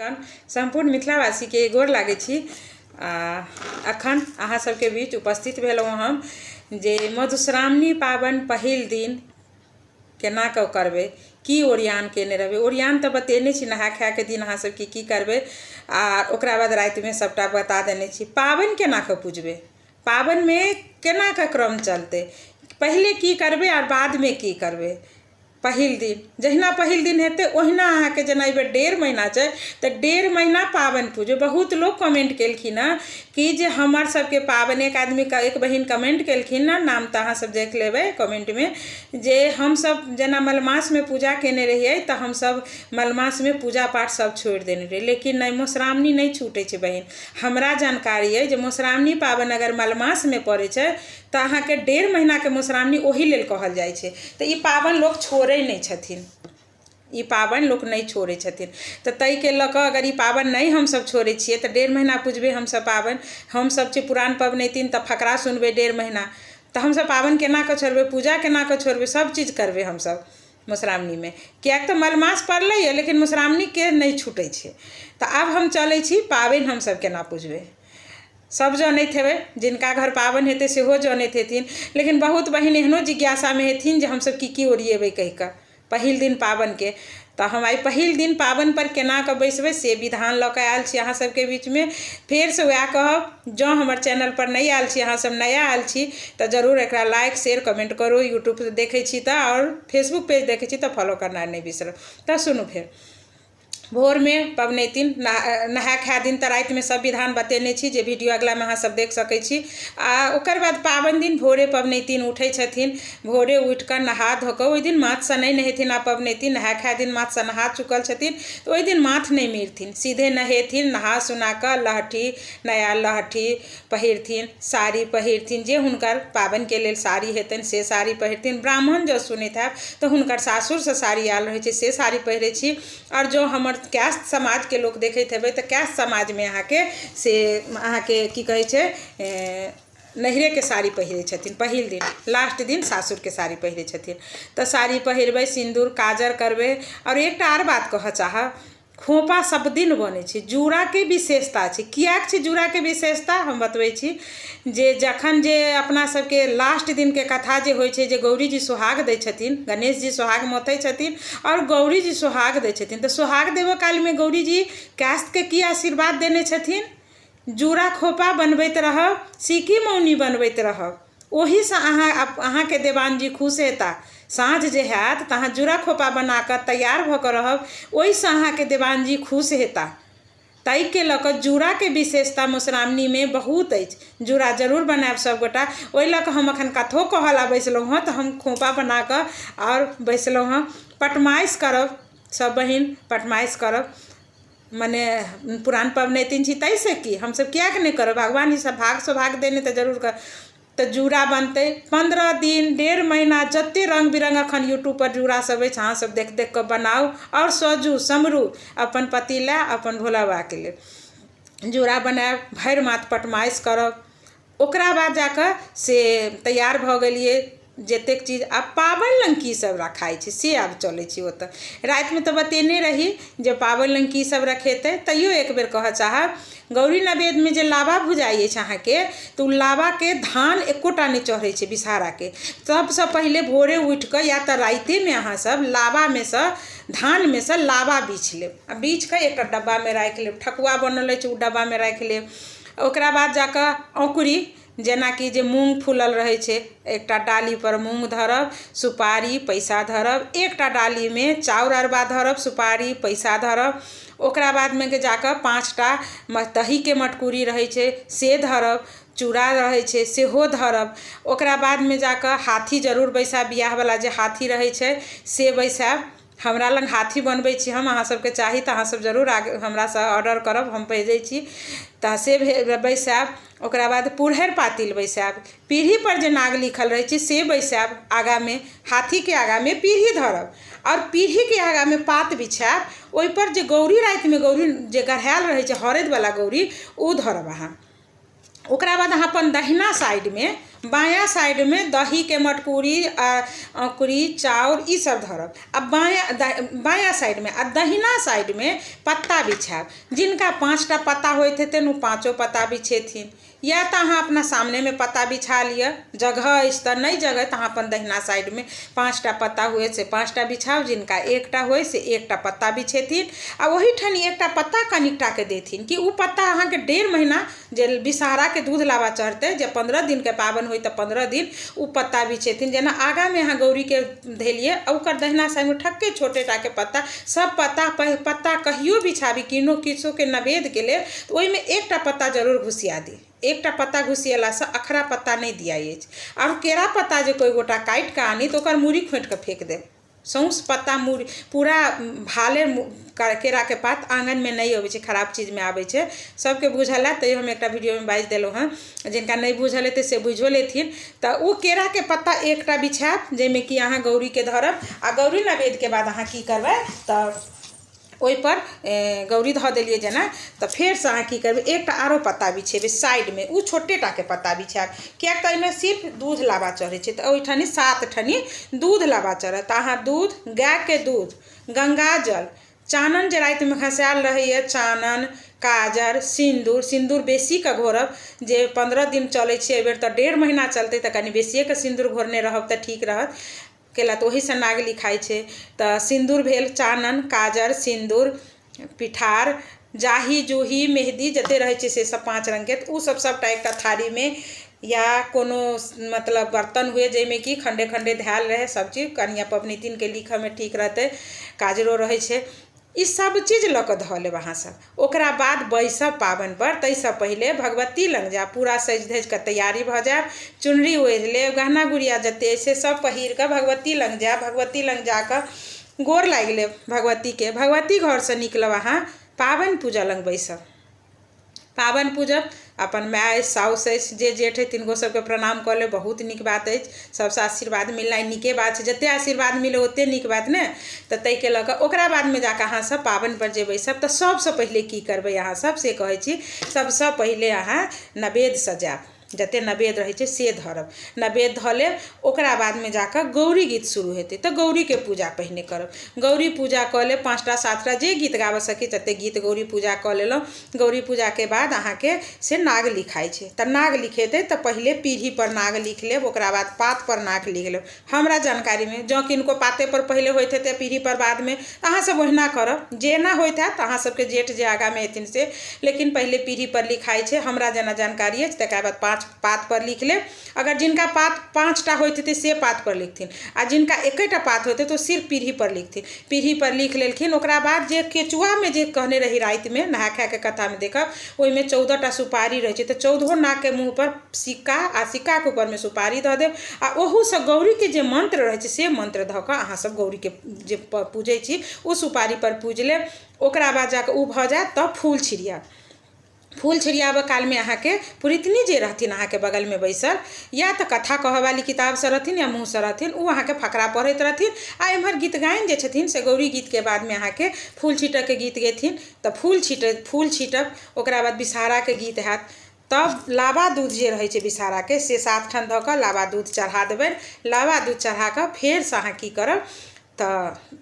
कन संपूर्ण मिथिलावासी के गोर लागै छी। अखन अहाँ सबके बीच उपस्थित भेलहुँ हम जे मधुश्रावणी पाबनि पहिल दिन केना कऽ करबै, की ओरियान केने रहबै। ओरियान तऽ बतेने छी, नहा खा के दिन अहाँ सब की करबै आ ओकरा बाद राति में सबटा बता देने छी। पाबनि केना कऽ पूजबै, पाबनि में केना कऽ क्रम चलतै, पहिले की करबै और बाद में की करबै। पहिल दिन जहिना पहिल दिन हेतै ओहिना अहाँके जेना एहि बेर 1.5 महीना छै तऽ 1.5 महीना पाबनि पूजो। बहुत लोग कमेंट केलखिन हँ कि जे हमर सबके पाबनि, एक आदमी का एक बहिन कमेंट केलखिन ना, नाम तऽ अहाँ सब देख लेबै कमेंट में, जे हम सब जेना मलमास में पूजा केने रहिए तऽ हम सब मलमास में पूजा पाठ सब छोड़ि देने रहिए, लेकिन नहीं, मधुश्रावणी नहीं छूटे छै बहिन। हमरा जानकारी है जे मधुश्रावणी पाबनि अगर मलमास में पड़े छै तऽ अहाँके 1.5 महीना के मधुश्रावणी ओही लेल कहल जाइ छै। तऽ ई पाबनि लोग छोड़ै नहीं छथिन, ई पाबनि लोग नहीं छोड़ै छथिन। तऽ ताहि के लऽ कऽ अगर ई पाबनि नहीं हम सब छोड़ै छियै तऽ 1.5 महीना पूजबै हम सब पाबनि। हम सब छी पुरान पबनैतिन तऽ फकरा सुनबै 1.5 महीना, तऽ हम सब पाबनि केना कऽ छोड़बै, पूजा केना कऽ छोड़बै, सब चीज करबै हम सब मधुश्रावणी में। किएक तऽ मलमास पड़लै है लेकिन मधुश्रावणी के नहीं छूटै छै। तऽ आब हम चलै छी पाबनि हम सब केना पूजबै। सब जनैत हेबै, जिनका घर पाबनि हेतै सेहो जनैत हेथिन, लेकिन बहुत बहिन एहनो जिज्ञासा में हेथिन जे हम सब की ओरिएबै कहि कऽ पहिल दिन पाबनि के। तऽ हम आई पहिल दिन पाबनि पर केना कऽ बैसबै से विधान लऽ कऽ आयल छी अहाँ सबके बीच में। फेर से वएह कहब, जँ हमर चैनल पर नहीं आयल छी, अहाँ सब नया आयल छी तऽ जरूर एकरा लाइक शेयर कमेंट करू। यूट्यूब पर देखै छी तऽ और फेसबुक पेज देखै छी तऽ फॉलो करना नहीं बिसरब। तऽ सुनू, फेर भोर में पबनैतिन नहा खा दिन तऽ राति में सब विधान बतेने छी, जे वीडियो अगला में अहाँ सब देख सकै छी। आ ओकर बाद पाबनि दिन भोरे पबनैतिन उठै छथिन, भोरे उठि कऽ नहा धो कऽ, ओहि दिन माथ से नहीं नहेथिन। आ पबनैतिन नहा खा दिन माथ से नहा चुकल छथिन तऽ ओहि दिन माथ नहीं मेरथिन, सीधे नहेथिन। नहा सुना कऽ लहठी, नया लहठी पहिरथिन, साड़ी पहिरथिन, जे हुनकर पाबनि के लेल साड़ी हेतनि से साड़ी पहिरथिन। ब्राह्मण जँ सुनैत हैब तऽ हुनकर सासुर से साड़ी आयल रहै छै से साड़ी पहिरै छी। और जो हमर कैस्ट समाज के लोग देखैत हेबै तऽ कैस्ट समाज में अहाँके से अहाँके की कहै छै, नैहरे के साड़ी पहिरै छथिन पहिल दिन, लास्ट दिन सासुर के साड़ी पहिरै छथिन। तऽ साड़ी पहिरबै, सिन्दूर काजर करबै। और एकटा आर बात कहऽ चाहब, खोपा सब दिन बनै छै, जूड़ा के विशेषता छै। किएक छै जूड़ा के विशेषता हम बतबै छी। जे जखन जे अपना सबके लास्ट दिन के कथा जे होइ छै, जे गौरी जी सोहाग दै छथिन, गणेश जी सोहाग मथै छथिन और गौरी जी सोहाग दै छथिन, तऽ सोहाग देबऽ काल में गौरी जी कैस्ट के की आशीर्वाद देने छथिन, जूड़ा खोपा बनबैत रहब, सिक्की मौनी बनबैत रहब, ओही से अहाँ के देवान जी खुश हेता। साँझ जे हैत तऽ अहाँ जूड़ा खोपा बना कऽ तैयार भऽ कऽ रहब, ओहिसँ अहाँ के देवान जी खुश हेता। ताहि के लऽ कऽ जूड़ा के विशेषता मधुश्रावणी में बहुत अछि। जूड़ा जरूर बनायब सब गोटा। ओहि लऽ कऽ हम अखन कथो कहऽ ला बैसलहुँ हँ, तऽ हम खोपा बना कऽ और बैसलहुँ हँ। पटमाइश करब सब बहिन, पटमाइश करब, मने पुरान पबनैतिन छी ताहि से की हम सब किएक नहीं करब, भगवान ई सब भाग सौभाग्य देने तऽ जरूर कर। तऽ जूड़ा बनतै 15 दिन 1.5 महीना, जते रंग बिरंग अखन यूट्यूब पर जूड़ा सब अछि अहाँ सब देख देख कऽ बनाउ और सजू समरू अपन पति ला, अपन भोला बाबा के लेल जूड़ा बनायब, भरि माथ पटमाइश करब। ओकरा बाद जाकऽ से तैयार भऽ गेलिए जतेक चीज। आब पाबनि लंग की सब रखाइ छै से आब चलै छी। ओतऽ राति में तऽ बतेने रही जे पाबनि लंग की सब रखेतै, तैयो एक बेर कहऽ चाहब, गौरी नवेद में जे लाबा भुजाइ अछि अहाँके, तऽ ओ लाबा के धान एकोटा नहीं चढ़ै छै विषहारा के। सबसँ पहिले भोरे उठि कऽ या तऽ राइते में अहाँ सब लाबा में से, धान में से लाबा बीछ लेब, आ बीछ कऽ एकटा डब्बा में राखि लेब। ठकुआ बनल अछि ओ डब्बा में राखि लेब। ओकरा बाद जाकऽ औंकुरी, जेनाकि जे मूँग फूलल रहै छै, एकटा डाली पर मूँग धरब, सुपारी पैसा धरब, एकटा डाली में चाउर अरबा धरब, सुपारी पैसा धरब। ओकरा बाद में जाकऽ 5टा दही के मटकूरी रहै छै से धरब, चूड़ा रहै छै सेहो धरब। ओकरा बाद में जाकऽ हाथी जरूर बैसाब, बियाह वाला जे हाथी रहै छै से बैसाब। हमरा लग हाथी बनबै छी हम, अहाँ सबके चाही तऽ अहाँ सब जरूर आगे हमरा से ऑर्डर करब, हम भेजै छी तऽ से बैसाब। ओकरा बाद पुरहरि पातिल बैसाब, पीढ़ी पर जे नाग लिखल रहै छै से बैसाब। आगा में हाथी के आगा में पीढ़ी धरब और पीढ़ी के आगा में पात बिछायब। ओहि पर जे गौरी राति में गौरी जे गढ़ायल रहै छै हरदि वाला गौरी, ओ धरब अहाँ। ओकरा बाद अहाँ अपन दहिना साइड में बायां साइड में दही के मटकूरी अंकुरी चाउर ई सब धरब। अब बायां साइड में आ दहिना साइड में पत्ता बिछाब। जिनका 5टा पत्ता होते हेतै उ 5 पत्ता बिछेथिन, या तो अहाँ अपना सामने में पत्ता बिछा लिया, जगह इस तर नहीं जगह तो अहाँ अपन दहिना साइड में 5टा पत्ता हुए से 5टा बिछाओ। जिनका 1टा हुए से 1टा पत्ता बिछेथिन आ वही ठनी 1टा पत्ता कनिकटा के देथिन कि उ पत्ता अहाँ के 1.5 महीना जे विषहारा के दूध लाबा चढ़ते, जे 15 दिन के पाबन हुई तो 15 दिन उ पत्ता बिछेथिन। जेना आगा में अहाँ गौरी के धेलिए और दहिना साइड में ठक्के छोटेटा के पत्ता सब पत्ता कहियो बिछाबी किनो किछो के नवेद के लिए तो ओहि में 1टा पत्ता जरूर घुसिया दी। 1टा पत्ता घुसियला से अखरा पत्ता नहीं दिया और केरा पत्ता जो कोई गोटा काट के आनी तो ओकर मूड़ी खोट के फेंक दे। सौंस पत्ता मूड़ी पूरा भाले केरा के पात आंगन में नहीं आवे, खराब चीज में आवे। सबके बुझल है तो हम एक वीडियो में बाज दिलों हाँ, जिनका नहीं बुझल है से बुझो लेथिन। तो वो केरा के पत्ता 1टा बिछाब जेमें कि अहाँ गौरी के धरब आ गौरी नवेद के बाद अहाँ की करबै तो ओहि पर गौरी धऽ देलिए जेना तो फिर से अहाँ की करबै 1टा आरो पत्ता बिछेबै साइड में, उ छोटेटा के पत्ता बिछाब। क्या तो एहिमे सिर्फ दूध लाबा चढ़े छै तो ओहिठनी 7 ठनी दूध लाबा चढ़त। अहाँ दूध, गाय के दूध, गंगा जल, चानन जे रात में खसायल रहैए, चानन, काजर, सिंदूर बेसी के घोरब। जे 15 दिन चले छै एहि बेर तो 1.5 महीना चलते तो कनी बेसिए के सिंदूर घोरने रहब तो ठीक रहत। केला तो वही से नाग लिखाई छै तो सिंदूर भेल, चानन, काजर, सिंदूर, पिठार, जाही जूही मेहंदी जते रहे छै से सब 5 रंग के उ सब सबटा एकटा थारी में या कोनो मतलब बर्तन हुए जेमें कि खंडे खंडे धैल रहे सब चीज कनिया पबनैतिन के लिखऽ में ठीक रहते। काजरो रहे छै ई सब चीज लऽ कऽ धऽ लेब अहाँ सब। ओकरा बाद बैसब पाबनि पर, ताहिसँ पहिले भगवती लग जायब, पूरा सजि धजि कऽ तैयारी भऽ जायब, चुनरी ओढ़ि लेब, गहना गुड़िया जते से सब पहिर कऽ भगवती लग जायब। भगवती लग जाकऽ गोर लागि लेब भगवती के। भगवती घर से निकलब अहाँ पाबनि पूजऽ लग बैसब। पाबनि पूजब, अपन माय साउस अछि जे जेठ है तिनको सबके प्रणाम कऽ ले, बहुत नीक बात अछि। सबसे आशीर्वाद मिलनाइ नीके बात छै, जते आशीर्वाद मिले ओते नीक बात ने। तो ताहिके लऽ कऽ ओकरा बादमे जाकऽ अहाँ सब पाबनि पर जे बैसब तऽ सबसँ पहिले की करबै अहाँ सब से कहै छी। सबसँ पहिले अहाँ नवेद सजायब, जते नवेद रहे छै से धरब, नवेद धऽ लेब। ओकरा बाद में जाकर गौरी गीत शुरू हेतै तो गौरी के पूजा पहिने करब। गौरी पूजा कऽ लेब, 5टा 7टा जे गीत गाबऽ सकी तते गीत गौरी पूजा कऽ लेलहुँ। गौरी पूजा के बाद अहाँ के से नाग लिखाई छै तो नाग लिखेतै तो पहिले पीढ़ी पर नाग लिख लेब, ओकरा बाद पात पर नाग लिख लेब। हमरा जानकारी में जँ किनको पाते पर पहिले होइत हेतै पीढ़ी पर बाद में अहाँ सब ओहिना करब, जेना होइत हैत अहाँ सबके जेठ जे आगा में एथिन से। लेकिन पहिले पीढ़ी पर लिखाई छै, हमरा जेना जानकारी अछि। तकर बाद 5 पात पर लिख लेब। अगर जिनका पात 5टा होते थे से पात पर लिखथिन आ जिनका 1टा पात होते तो सिर्फ पीढ़ी पर लिखथिन। पीढ़ी पर लिख लेलखिन। ओकरा बाद जे केचुआ में जे कहने रही रात में नहा खा के कथा में देखब ओहि में 14टा सुपारी रहे छै तो 14 नाग के मुँह पर सिक्का आ सिक्का के ऊपर में सुपारी धऽ देब आ ओहू से गौरी के जे मंत्र रहे छै से मंत्र धऽ कऽ अहाँ सब गौरी के जे पूजै छी ओ सुपारी पर पूज लेब। ओकरा बाद जाके उ भऽ जायत तब फूल छिड़िया। फूल छिड़ियाबऽ काल में अहाँ के पुरितनी जे रहथिन अहाँ के बगल में बैसल, या तो कथा कहऽ वाली किताब से रहथिन या मुँह से रहथिन, उ अहाँ के फकरा पढ़ैत रहथिन आ एम्हर गीत गायन जे छथिन से गौरी गीत के बाद में अहाँ के फूल छीटऽ के गीत गेथिन तो फूल छीटब। ओकरा बाद विषहारा के गीत हैत। तब लाबा दूध जे रहे छै विषहारा के से 7 ठन धऽ कऽ लाबा दूध चढ़ा देबै। लाबा दूध चढ़ा कऽ फेर से अहाँ की करब तो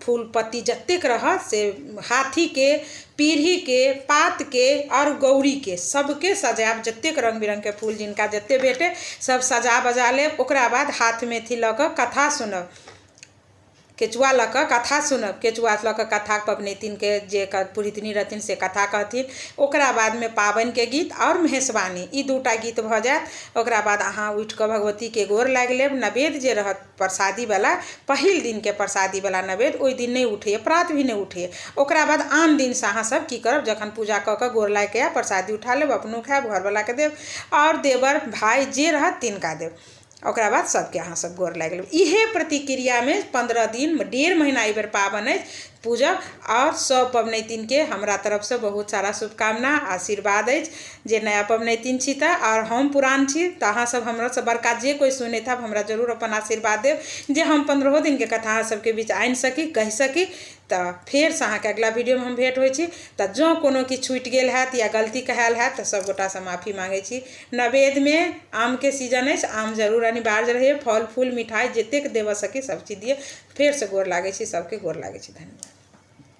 फूल पत्ती जतेक रहत से हाथी के, पीढ़ी के, पात के और गौरी के सबके सजायब। जतेक रंग बिरंग के फूल जिनका जते भेटे सब सजा बजा लेब। ओकरा बाद हाथ में अथी लऽ कऽ कथा सुनब, केचुआ लऽ कऽ कथा सुनब। केचुआ लऽ कऽ कथा पबनैतिन के जे पुरितनी रहथिन से कथा कहथिन। ओकरा बाद में पाबनि के गीत और महेशवाणी ई 2टा गीत भऽ जायत। ओकरा बाद अहाँ उठि कऽ भगवती के गोर लागि लेब। नवेद जे रहत प्रसादी वाला, पहिल दिन के प्रसादी वाला नवेद ओहि दिन नहीं उठैए, प्रात भी नहीं उठैए। ओकरा बाद आन दिन से अहाँ सब की करब, जखन पूजा कऽ कऽ गोर लागि के प्रसादी उठा लेब, अपनो खायब, घरवाला के देब और देवर भाई जे रहत तिनका देब। ओकरा बाद सबके अहाँ सब गोर लागि लेब। इहे प्रतिक्रिया में 15 दिन 1.5 महीना एहि बेर पाबनि अछि पूजब। और सब पबनैतिन के हमरा तरफ से बहुत सारा शुभकामना आशीर्वाद अछि। जे नया पबनैतिन छी तऽ और हम पुरान छी तऽ अहाँ सब हमरा से बड़का जे कोई सुनैत हैब हमरा जरूर अपन आशीर्वाद देब जे हम 15 दिन के कथा अहाँ सबके बीच आनि सकी, कहि सकी। तो फेर से अहाँके अगला वीडियो में हम भेंट होइ छी। तो जो कोनो कि छूटि गेल हैत या गलती कहाल हैत तो सब गोटा से माफ़ी मांगे छी। नवेद में आम के सीजन है, आम जरूर अनिवार्य रहे, फल फूल मिठाई जतेक देव सके सब चीज दिए। फेर से गोर लागे छी, सबके गोर लागे छी। धन्यवाद।